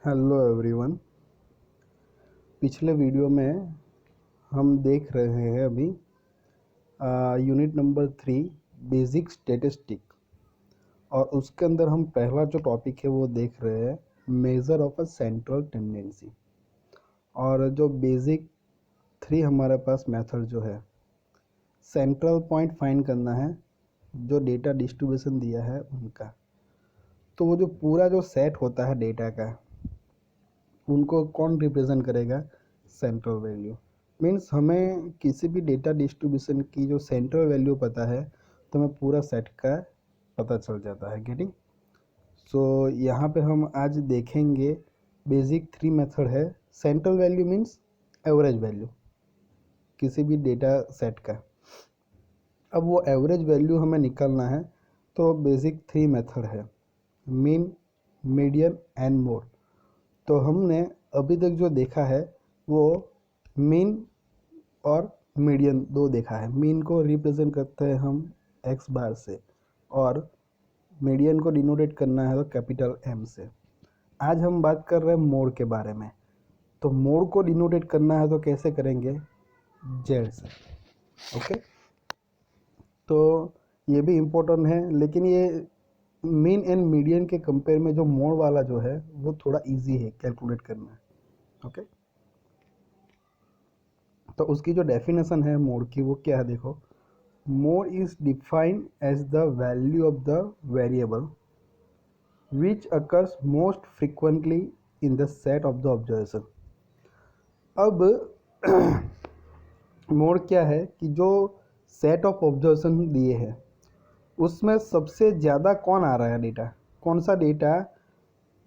Hello everyone. पिछले video में हम देख रहे हैं अभी यूनिट नंबर 3 बेसिक स्टैटिस्टिक, और उसके अंदर हम पहला जो टॉपिक है वो देख रहे हैं measure of a central tendency. और जो बेसिक 3 हमारे पास मेथड जो है सेंट्रल पॉइंट फाइंड करना है, जो डेटा डिस्ट्रीब्यूशन दिया है उनका। तो वो जो पूरा जो सेट होता है डेटा का, उनको कौन रिप्रेजेंट करेगा? Central value. मीन्स हमें किसी भी डेटा डिस्ट्रीब्यूशन की जो सेंट्रल वैल्यू पता है तो हमें पूरा सेट का पता चल जाता है। गेटिंग? सो यहाँ पे हम आज देखेंगे बेसिक 3 मेथड है। Central value means average value किसी भी डेटा सेट का। अब वो एवरेज वैल्यू हमें निकालना है, तो बेसिक 3 मेथड है मीन, मीडियन एंड मोड। तो हमने अभी तक जो देखा है वो मीन और मीडियन दो देखा है। मीन को रिप्रेजेंट करते हैं हम एक्स बार से, और मीडियन को डिनोटेट करना है तो कैपिटल एम से। आज हम बात कर रहे हैं मोड के बारे में। तो मोड को डिनोटेट करना है तो कैसे करेंगे? जेड से। ओके, तो ये भी इम्पोर्टेंट है, लेकिन ये मीन एंड मीडियन के कंपेयर में जो मोड वाला जो है वो थोड़ा इजी है कैलकुलेट करना। ओके, तो उसकी जो डेफिनेशन है मोड की वो क्या है? देखो, mode is defined as the value of the variable which occurs most frequently in the set of the observation। अब मोड क्या है कि जो सेट ऑफ ऑब्जर्वेशन दिए हैं उसमें सबसे ज़्यादा कौन आ रहा है डेटा, कौन सा डेटा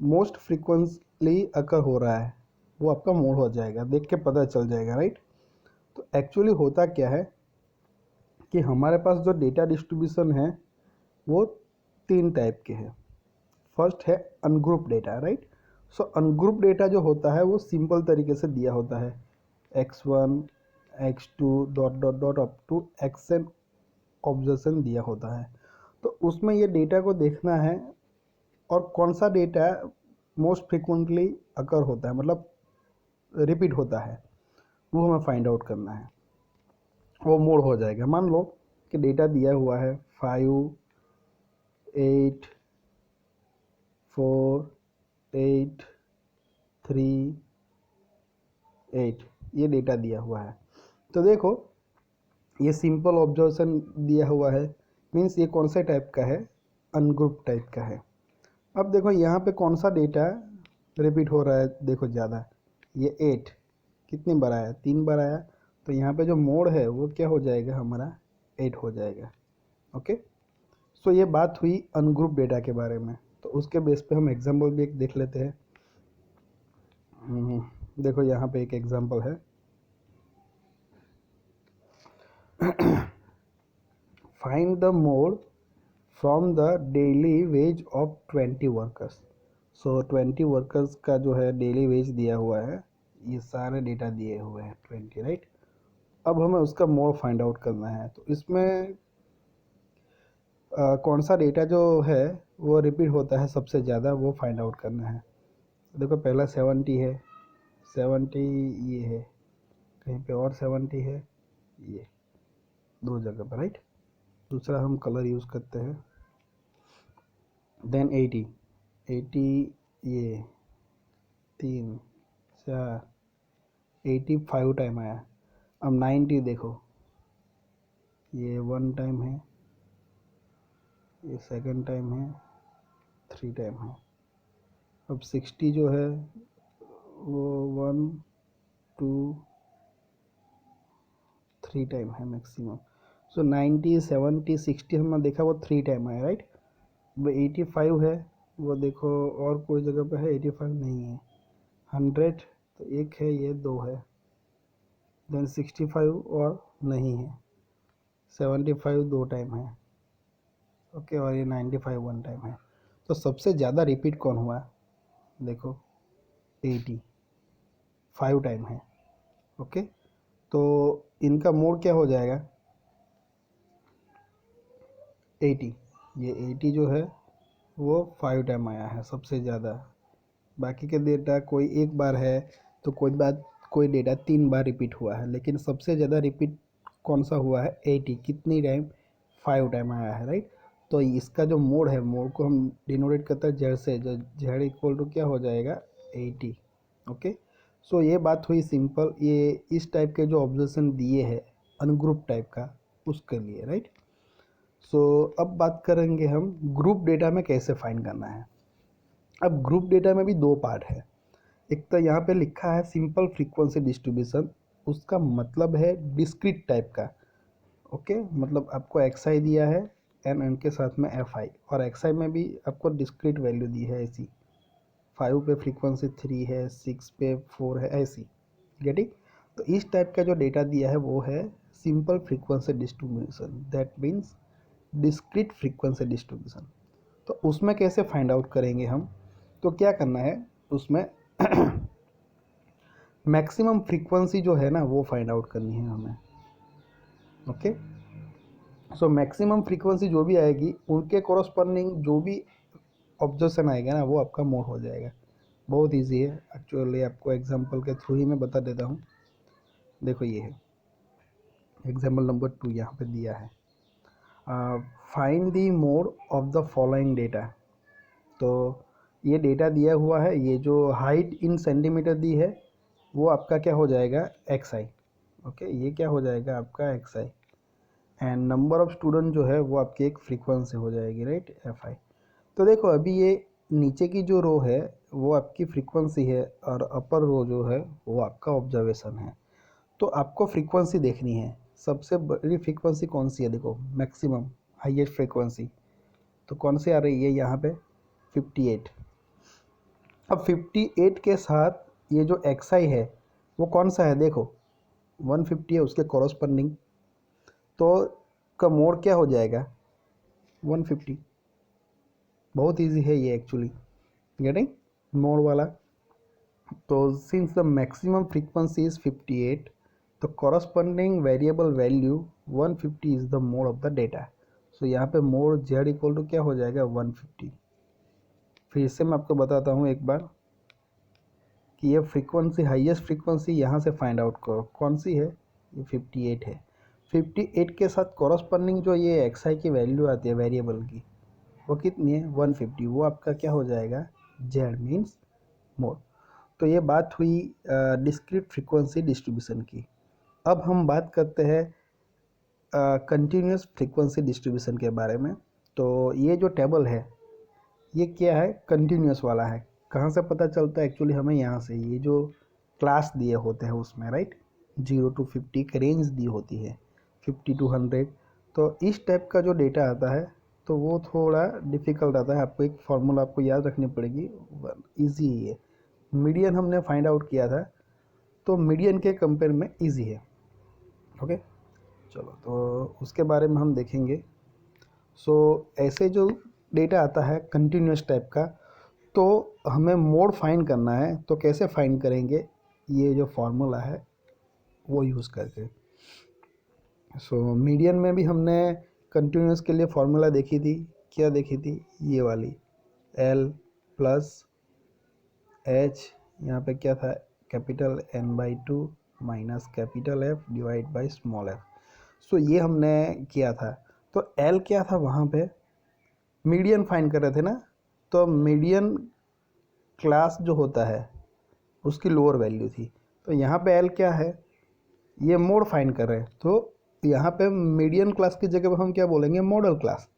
मोस्ट फ्रिक्वेंटली अकर हो रहा है, वो आपका मोड हो जाएगा। देख के पता चल जाएगा, राइट? तो एक्चुअली होता क्या है कि हमारे पास जो डेटा डिस्ट्रीब्यूशन है वो 3 टाइप के हैं। फर्स्ट है अनग्रुप डेटा, राइट? सो अनग्रुप डेटा जो होता है वो सिंपल तरीके से दिया होता है x1 x2 dot dot dot up to xn observation दिया होता है। तो उसमें ये डेटा को देखना है और कौन सा डेटा मोस्ट फ्रिक्वेंटली अकर होता है, मतलब रिपीट होता है, वो हमें फाइंड आउट करना है। वो मोड हो जाएगा। मान लो कि डेटा दिया हुआ है 5 8 4 8 3 8, ये डेटा दिया हुआ है। तो देखो, ये सिंपल ऑब्जर्वेशन दिया हुआ है, मीन्स ये कौन सा टाइप का है? अनग्रुप टाइप का है। अब देखो यहाँ पे कौन सा डेटा रिपीट हो रहा है, देखो ज़्यादा, ये 8 कितनी बार आया? 3 बार आया। तो यहाँ पे जो मोड है वो क्या हो जाएगा हमारा? 8 हो जाएगा। ओके, सो ये बात हुई अनग्रुप डेटा के बारे में। तो उसके बेस पे हम एग्जाम्पल भी एक देख लेते हैं। देखो यहाँ पे एक एग्जाम्पल है। Find the mode from the daily ways of 20 workers. So 20 workers का जो है डेली वेज दिया हुआ है, ये सारे डेटा दिए हुए हैं 20, राइट? अब हमें उसका मोड फाइंड आउट करना है। तो इसमें कौन सा डेटा जो है वो रिपीट होता है सबसे ज़्यादा, वो फाइंड आउट करना है। देखो, पहला 70 है, 70 ये है, कहीं पे और 70 है, ये दो जगह पर, राइट? दूसरा हम कलर यूज़ करते हैं। देन 80, 80 ये 3 4 85 टाइम आया। अब 90 देखो, ये 1 टाइम है, ये सेकंड टाइम है, 3 टाइम है। अब 60 जो है वो 1 2 3 टाइम है मैक्सिमम। सो 90 70 60 हमने देखा वो 3 टाइम आया, राइट? वो 85 है, वो देखो और कोई जगह पे है 85 नहीं है। 100 तो एक है, ये 2 है। देन 65 और नहीं है। 75 2 टाइम है, ओके, और ये 95 1 टाइम है। तो सबसे ज़्यादा रिपीट कौन हुआ? देखो 80 5 टाइम है। ओके, तो इनका मोड क्या हो जाएगा? 80, ये 80 जो है वो 5 टाइम आया है सबसे ज़्यादा। बाकी के डेटा कोई एक बार है तो कोई डेटा 3 बार रिपीट हुआ है, लेकिन सबसे ज़्यादा रिपीट कौन सा हुआ है? 80। कितनी टाइम? 5 टाइम आया है, राइट। तो इसका जो मोड है, मोड को हम डिनोटेट करते हैं जेड से, जो जेड इक्वल टू क्या हो जाएगा? 80। ओके। सो ये बात हुई सिंपल, ये इस टाइप के जो ऑब्जर्वेशन दिए हैं अनग्रुप टाइप का, उसके लिए, राइट। सो अब बात करेंगे हम ग्रुप डेटा में कैसे फाइंड करना है। अब ग्रुप डेटा में भी दो पार्ट है। एक तो यहाँ पे लिखा है सिंपल फ्रीक्वेंसी डिस्ट्रीब्यूशन, उसका मतलब है डिस्क्रीट टाइप का। ओके, मतलब आपको एक्स आई दिया है एन एन के साथ में एफ आई, और एक्स आई में भी आपको डिस्क्रीट वैल्यू दी है ऐसी। 5 पे फ्रीक्वेंसी 3 है, 6 पे 4 है, ऐसी। गेटिंग? तो इस टाइप का जो डेटा दिया है वो है simple frequency distribution, that means discrete frequency distribution. तो उसमें कैसे फाइंड आउट करेंगे हम? तो क्या करना है उसमें मैक्सिमम फ्रीक्वेंसी जो है ना वो फाइंड आउट करनी है हमें। ओके। सो मैक्सिमम फ्रीक्वेंसी जो भी आएगी उनके कोरस्पॉन्डिंग जो भी ऑब्जर्वेशन आएगा ना वो आपका मोड हो जाएगा। बहुत इजी है एक्चुअली, आपको एग्जांपल के थ्रू ही मैं बता देता हूँ। देखो ये है एग्जांपल नंबर 2 यहाँ पे दिया है, find the mode of the following data. तो ये डेटा दिया हुआ है, ये जो हाइट इन सेंटीमीटर दी है वो आपका क्या हो जाएगा? एक्स आई। ओके, ये क्या हो जाएगा आपका? X I. And number of student जो है वो आपकी एक फ्रीक्वेंसी हो जाएगी, राइट, एफ आई। तो देखो अभी ये नीचे की जो रो है वो आपकी फ्रीक्वेंसी है, और अपर रो जो है वो आपका ऑब्जर्वेशन है। तो आपको फ्रीक्वेंसी देखनी है, सबसे बड़ी फ्रीक्वेंसी कौन सी है? देखो मैक्सिमम हाईएस्ट फ्रीक्वेंसी तो कौन सी आ रही है यहाँ पे? 58। अब 58 के साथ ये जो एक्स आई है वो कौन सा है? देखो 150 है उसके कॉरस्पॉन्डिंग, तो का मोड क्या हो जाएगा? 150। बहुत इजी है ये एक्चुअली, गेटिंग मोड वाला। तो since the maximum frequency is 58, तो corresponding variable value 150 is the mode of the data. So यहाँ पे मोड जेड इक्वल टू क्या हो जाएगा? 150। फिर से मैं आपको बताता हूँ एक बार कि ये फ्रीक्वेंसी, हाईएस्ट फ्रीक्वेंसी यहाँ से फाइंड आउट करो कौन सी है? ये 58 है। 58 के साथ कॉरस्पॉन्डिंग जो ये एक्स आई की वैल्यू आती है वेरिएबल की, वो कितनी है? 150। वो आपका क्या हो जाएगा? Z means mode. तो ये बात हुई डिस्क्रीट फ्रीक्वेंसी डिस्ट्रीब्यूशन की। अब हम बात करते हैं कंटिन्यूस फ्रीक्वेंसी डिस्ट्रीब्यूशन के बारे में। तो ये जो टेबल है ये क्या है? कंटिन्यूस वाला है। कहाँ से पता चलता है? एक्चुअली हमें यहाँ से, ये जो क्लास दिए होते हैं उसमें, राइट, 0 to 50 की रेंज दी होती है, 50 to 100। तो इस टाइप का जो डेटा आता है तो वो थोड़ा डिफ़िकल्ट आता है, आपको एक फार्मूला आपको याद रखनी पड़ेगी, ईजी ही है। मीडियन हमने फाइंड आउट किया था, तो मीडियन के कंपेयर में ईजी है। ओके, चलो तो उसके बारे में हम देखेंगे। सो ऐसे जो डेटा आता है कंटिन्यूस टाइप का, तो हमें मोड फाइंड करना है। तो कैसे फाइंड करेंगे? ये जो फार्मूला है वो यूज़ करके। सो मीडियन में भी हमने कंटिन्यूस के लिए फार्मूला देखी थी। क्या देखी थी? ये वाली, एल प्लस एच, यहाँ पे क्या था? Capital n/2 minus capital F divide by small F. So ये हमने किया था। तो एल क्या था वहाँ पे? मीडियन फाइंड कर रहे थे ना, तो मीडियन क्लास जो होता है उसकी लोअर वैल्यू थी। तो यहाँ पे एल क्या है? ये मोड फाइंड कर रहे हैं, तो यहाँ पे मीडियन क्लास की जगह पर हम क्या बोलेंगे? Model class.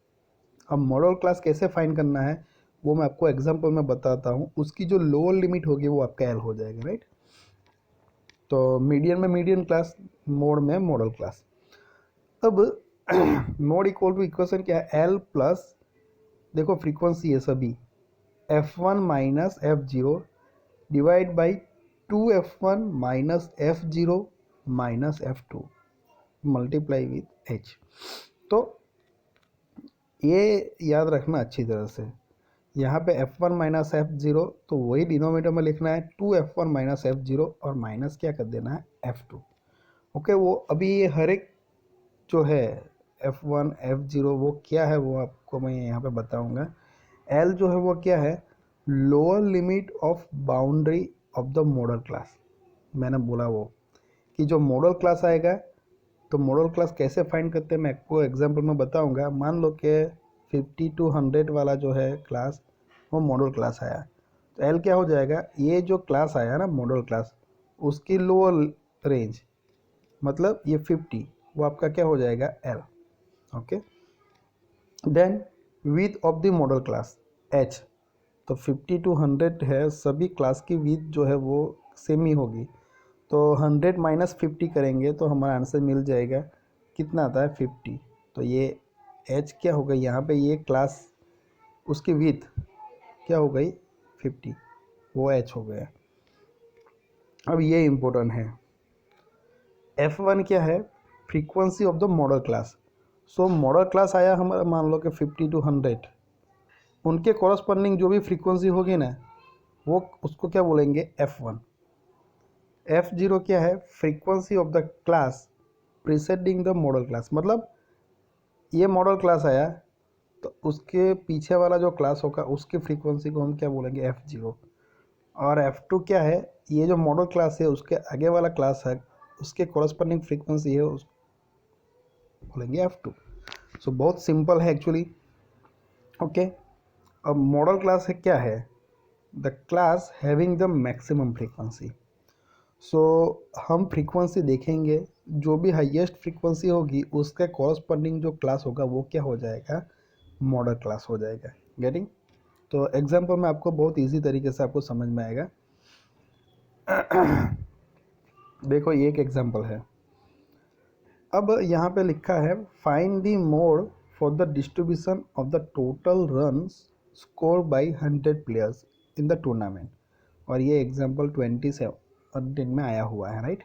अब मॉडल क्लास कैसे फाइंड करना है वो मैं आपको एग्जांपल में बताता हूँ। उसकी जो लोअर लिमिट होगी वो आपका एल हो जाएगा, राइट। तो मीडियन में मीडियन क्लास, मोड में मॉडल क्लास। अब मोड इक्वल टू इक्वेशन क्या है? एल प्लस, देखो फ्रीक्वेंसी है सभी, F1 minus F0 divide by 2F1 minus F0 minus F2 multiply with H। तो ये याद रखना अच्छी तरह से, यहाँ पे F1 माइनस F0 तो वही डिनोमीटर में लिखना है 2F1 माइनस F0 और माइनस क्या कर देना है? F2। ओके, वो अभी ये हर एक जो है F1 F0 वो क्या है वो आपको मैं यहाँ पे बताऊँगा। L जो है वो क्या है? Lower limit of boundary of the modal class. मैंने बोला वो कि जो मॉडल क्लास आएगा, तो मॉडल क्लास कैसे फाइंड करते हैं मैं आपको एग्जांपल में बताऊंगा। मान लो कि 50 to 100 वाला जो है क्लास, वो मॉडल क्लास आया, तो एल क्या हो जाएगा, ये जो क्लास आया ना मॉडल क्लास, उसकी लोअर रेंज मतलब ये 50, वो आपका क्या हो जाएगा L. Okay, then width of the modal class H, तो 50 to 100 है, सभी क्लास की विथ जो है वो सेम ही होगी, तो 100 माइनस 50 करेंगे तो हमारा आंसर मिल जाएगा, कितना आता है 50। तो ये एच क्या हो गई यहाँ पे, ये क्लास उसकी विथ क्या हो गई 50, वो एच हो गया। अब ये इम्पोर्टेंट है, F1 क्या है, frequency of the modal class. So model class आया हमारा मान लो कि 50 to 100, उनके कॉरस्पॉन्डिंग जो भी फ्रीक्वेंसी होगी ना, वो उसको क्या बोलेंगे F1। F0 क्या है, frequency of the class preceding the modal class, मतलब ये मॉडल क्लास आया तो उसके पीछे वाला जो क्लास होगा उसकी फ्रीक्वेंसी को हम क्या बोलेंगे F0। और F2 क्या है, ये जो मॉडल क्लास है उसके आगे वाला क्लास है, उसके कॉरस्पॉन्डिंग फ्रीक्वेंसी है, उस बोलेंगे F2। सो बहुत सिंपल है एक्चुअली। ओके, अब मॉडल क्लास है क्या है, the class having the maximum frequency. So हम फ्रीक्वेंसी देखेंगे, जो भी हाईएस्ट फ्रीक्वेंसी होगी उसके कॉरस्पॉन्डिंग जो क्लास होगा वो क्या हो जाएगा, मॉडल क्लास हो जाएगा। गेटिंग? तो एग्जांपल में आपको बहुत इजी तरीके से आपको समझ में आएगा। देखो ये एक एग्जांपल है। अब यहाँ पे लिखा है find the mode for the distribution of the total runs score bye 100 players in the tournament, और ये एग्जांपल 27 में आया हुआ है, राइट।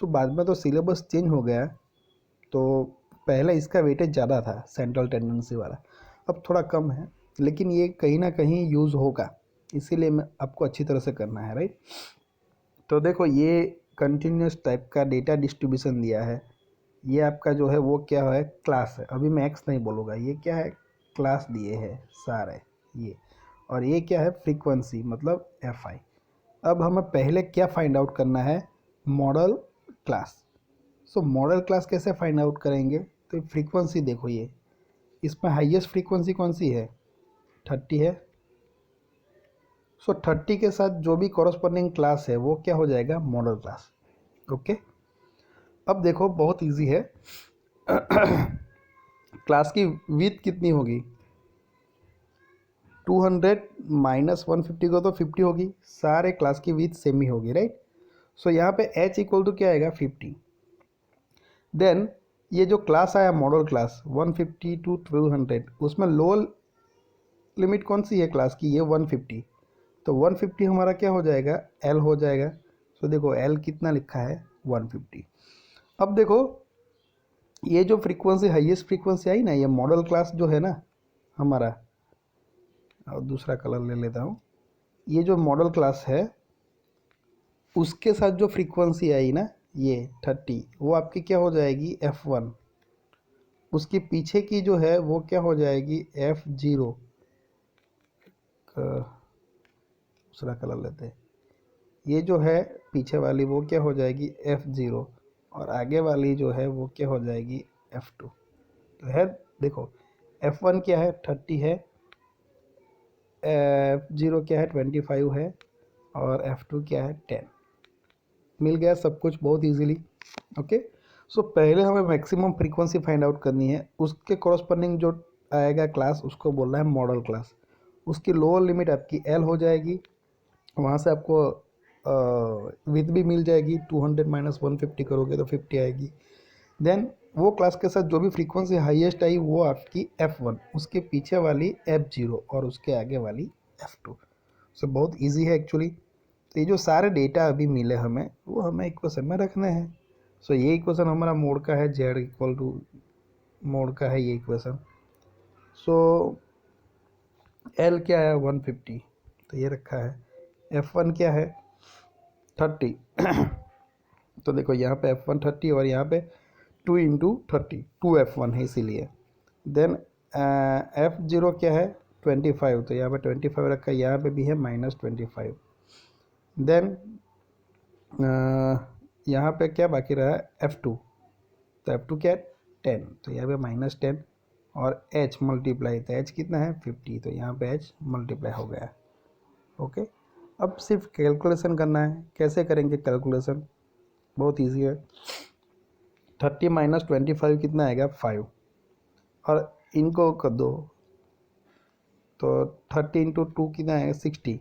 सो बाद में तो सिलेबस चेंज हो गया, तो पहले इसका वेटेज ज़्यादा था सेंट्रल टेंडेंसी वाला, अब थोड़ा कम है, लेकिन ये कहीं ना कहीं यूज़ होगा, इसीलिए मैं आपको अच्छी तरह से करना है, राइट। तो देखो ये कंटिन्यूस टाइप का डेटा डिस्ट्रीब्यूशन दिया है, ये आपका जो है वो क्या है, क्लास है, अभी मैं एक्स नहीं बोलूँगा, ये क्या है, क्लास दिए है सारे ये, और ये क्या है फ्रीक्वेंसी मतलब Fi। अब हमें पहले क्या फाइंड आउट करना है, मॉडल क्लास। सो मॉडल क्लास कैसे फाइंड आउट करेंगे, तो फ्रीक्वेंसी देखो ये, इसमें हाईएस्ट फ्रीक्वेंसी कौन सी है, 30 है। सो 30 के साथ जो भी कॉरस्पॉन्डिंग क्लास है वो क्या हो जाएगा, मॉडल क्लास। ओके, अब देखो बहुत इजी है। क्लास की विथ कितनी होगी, 200 माइनस 150 को तो 50 होगी, सारे क्लास की विथ सेम ही होगी, राइट। सो यहाँ पे h इक्वल टू क्या आएगा 50। देन ये जो क्लास आया मॉडल क्लास 150 to 200, उसमें लोअर लिमिट कौन सी है क्लास की, ये 150, तो 150 हमारा क्या हो जाएगा, L हो जाएगा। सो देखो L कितना लिखा है 150। अब देखो ये जो फ्रीक्वेंसी हाईएस्ट फ्रीक्वेंसी आई ना, ये मॉडल क्लास जो है ना हमारा, और दूसरा कलर ले लेता हूँ, ये जो मॉडल क्लास है उसके साथ जो फ्रीक्वेंसी आई ना ये 30, वो आपकी क्या हो जाएगी F1। उसके पीछे की जो है वो क्या हो जाएगी F0। दूसरा कलर लेते हैं, ये जो है पीछे वाली वो क्या हो जाएगी F0, और आगे वाली जो है वो क्या हो जाएगी F2। तो है देखो F1 क्या है 30 है, F0 क्या है 25 है, और F2 क्या है 10। मिल गया सब कुछ बहुत इजीली। ओके, सो पहले हमें मैक्सिमम फ्रीक्वेंसी फाइंड आउट करनी है, उसके कॉरस्पॉन्डिंग जो आएगा क्लास उसको बोलना है मॉडल क्लास। उसकी लोअर लिमिट आपकी L हो जाएगी, वहाँ से आपको विथ भी मिल जाएगी, 200 माइनस 150 करोगे तो 50 आएगी। देन वो क्लास के साथ जो भी फ्रीक्वेंसी हाईएस्ट आई वो आपकी F1, उसके पीछे वाली F0, और उसके आगे वाली F2। सो बहुत इजी है एक्चुअली। तो ये जो सारे डेटा अभी मिले हमें वो हमें इक्वेशन में रखने हैं। सो ये इक्वेशन हमारा मोड का है, Z इक्वल टू मोड का है ये इक्वेशन। सो L क्या है 150, तो ये रखा है। F1 क्या है 30। तो देखो यहाँ पे F1 30 और यहाँ पे 2 इंटू 30, 2 F1 है इसीलिए। देन F0 क्या है 25, तो यहाँ पे 25 रखा है, यहाँ पे भी है -25। देन यहाँ पे क्या बाकी रहा है, F2, तो F2 क्या है 10, तो यहाँ पे -10 और H मल्टीप्लाई, तो H कितना है 50, तो यहाँ पे H मल्टीप्लाई हो गया है। ओके, अब सिर्फ कैलकुलेशन करना है। कैसे करेंगे कैलकुलेशन, बहुत इजी है। 30 - 25 कितना आएगा 5, और इनको कर दो तो 30 × 2 कितना है 60,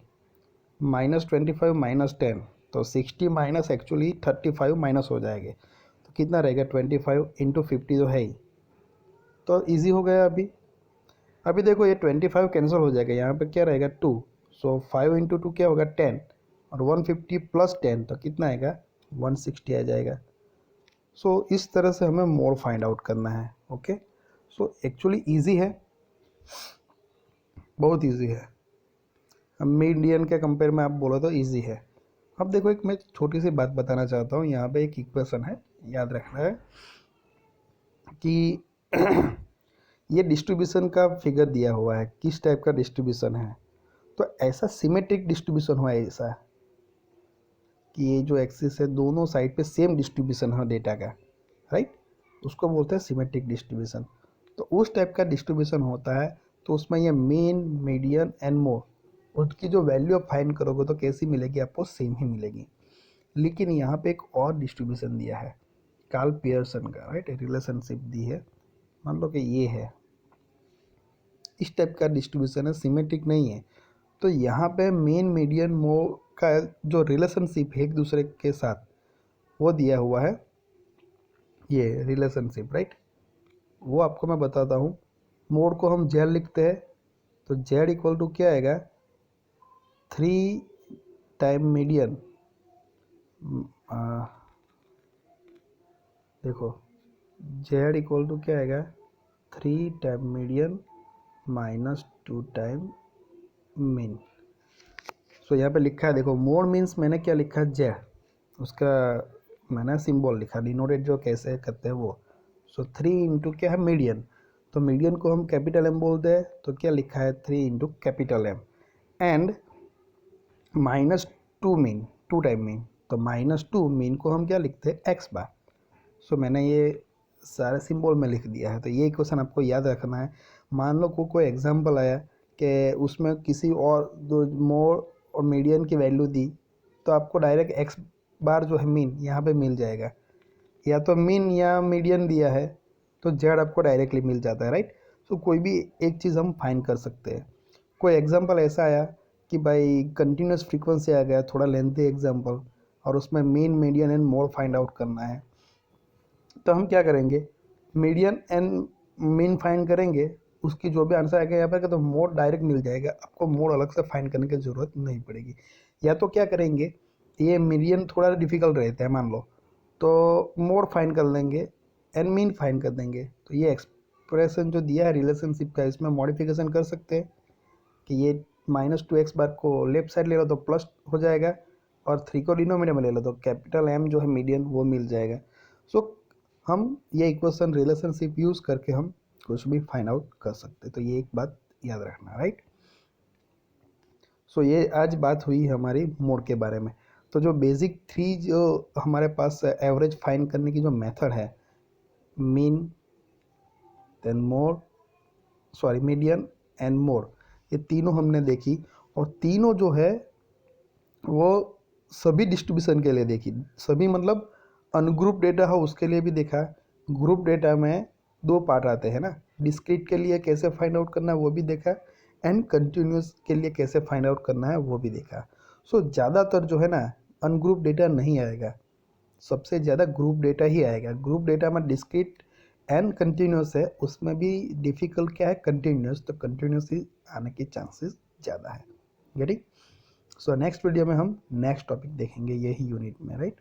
-25 - 10, तो 60 माइनस एक्चुअली 35 माइनस हो जाएंगे, तो कितना रहेगा 25 × 50 तो है ही, तो इजी हो गया। अभी देखो ये 25 कैंसिल हो जाएगा, यहाँ पे क्या रहेगा 2, सो 5 × 2 क्या होगा 10, और 150 + 10 तो कितना आएगा 160 आ जाएगा। सो इस तरह से हमें मोर फाइंड आउट करना है। ओके, सो एक्चुअली इजी है, बहुत इजी है। अब मीडियन के कंपेयर में आप बोलो तो इजी है। अब देखो एक मैं छोटी सी बात बताना चाहता हूँ, यहाँ पे एक इक्वेशन है, याद रखना है कि ये डिस्ट्रीब्यूशन का फिगर दिया हुआ है, किस टाइप का डिस्ट्रीब्यूशन है, तो ऐसा सिमेट्रिक डिस्ट्रीब्यूशन हुआ है, ऐसा कि ये जो एक्सिस है दोनों साइड पे सेम डिस्ट्रीब्यूशन है डेटा का, राइट, उसको बोलते हैं सिमेट्रिक डिस्ट्रीब्यूशन। तो उस टाइप का डिस्ट्रीब्यूशन होता है, तो उसमें ये मीन, मीडियन एंड मोड, उसकी जो वैल्यू आप फाइंड करोगे तो कैसी मिलेगी, आपको सेम ही मिलेगी। लेकिन यहाँ पे एक और डिस्ट्रीब्यूशन दिया है कार्ल पियर्सन का, राइट, रिलेशनशिप दी है, मान लो कि ये है, इस टाइप का डिस्ट्रीब्यूशन है, सिमेट्रिक नहीं है। तो यहाँ पे मेन, मीडियन, मोड का जो रिलेशनशिप है एक दूसरे के साथ, वो दिया हुआ है, ये रिलेशनशिप, राइट, वो आपको मैं बताता हूँ। मोड को हम जेड लिखते हैं, तो जेड इक्वल टू क्या आएगा 3 टाइम मीडियन, देखो जेड इक्वल टू क्या आएगा 3 टाइम मीडियन -2 टाइम मीन। सो यहाँ पे लिखा है, देखो मोड मीन्स मैंने क्या लिखा है जेड, उसका मैंने सिंबल लिखा, डिनोटेड जो कैसे करते हैं वो। सो 3 × क्या है मीडियन, तो मीडियन को हम कैपिटल एम बोलते हैं, तो क्या लिखा है 3 × capital M, and -2 mean, 2 time mean, तो -2 मीन को हम क्या लिखते हैं एक्स बार। सो मैंने ये सारे सिंबल में लिख दिया है, तो ये क्वेश्चन आपको याद रखना है। मान लो कोई एग्जांपल आया कि उसमें किसी और दो मोड और मीडियन की वैल्यू दी, तो आपको डायरेक्ट एक्स बार जो है मीन यहाँ पे मिल जाएगा, या तो मीन या मीडियन दिया है तो जेड आपको डायरेक्टली मिल जाता है, राइट। सो कोई भी एक चीज़ हम फाइंड कर सकते हैं। कोई एग्जांपल ऐसा आया कि भाई कंटिन्यूस फ्रीक्वेंसी आ गया, थोड़ा लेंथी एग्जांपल, और उसमें mean, median and mode find out करना है, तो हम क्या करेंगे, मीडियन एंड मीन फाइंड करेंगे, उसकी जो भी आंसर आएगा यहाँ पर तो मोड डायरेक्ट मिल जाएगा, आपको मोड अलग से फाइंड करने की ज़रूरत नहीं पड़ेगी। या तो क्या करेंगे, ये मीडियन थोड़ा डिफिकल्ट रहता है मान लो, तो मोड फाइंड कर लेंगे एंड मीन फाइंड कर देंगे। तो ये एक्सप्रेशन जो दिया है रिलेशनशिप का, इसमें मॉडिफिकेशन कर सकते हैं कि ये -2x बार को लेफ्ट साइड ले लो तो प्लस हो जाएगा, और 3 को डिनोमिनेटर में ले लो तो कैपिटल एम जो है मीडियन वो मिल जाएगा। सो हम ये इक्वेशन रिलेशनशिप यूज़ करके हम कुछ भी फाइंड आउट कर सकते हैं, तो ये एक बात याद रखना, राइट। सो ये आज बात हुई हमारी मोड के बारे में। तो जो बेसिक 3 जो हमारे पास एवरेज फाइंड करने की जो मेथड है, mean, then mode, sorry median and mode, ये तीनों हमने देखी, और तीनों जो है वो सभी डिस्ट्रीब्यूशन के लिए देखी, सभी मतलब अनग्रुप डेटा हो उसके लिए भी देखा, ग्रुप डेटा में 2 पार्ट आते हैं ना, डिस्क्रीट के लिए कैसे फाइंड आउट करना है वो भी देखा, एंड कंटिन्यूस के लिए कैसे फाइंड आउट करना है वो भी देखा। सो ज़्यादातर जो है ना अनग्रुप डेटा नहीं आएगा, सबसे ज़्यादा ग्रुप डेटा ही आएगा। ग्रुप डेटा में डिस्क्रीट एंड कंटिन्यूस है, उसमें भी डिफ़िकल्ट क्या है कंटिन्यूस, तो कंटिन्यूस ही आने के चांसेस ज़्यादा है। गेटिंग? सो नेक्स्ट वीडियो में हम नेक्स्ट टॉपिक देखेंगे यही यूनिट में, राइट।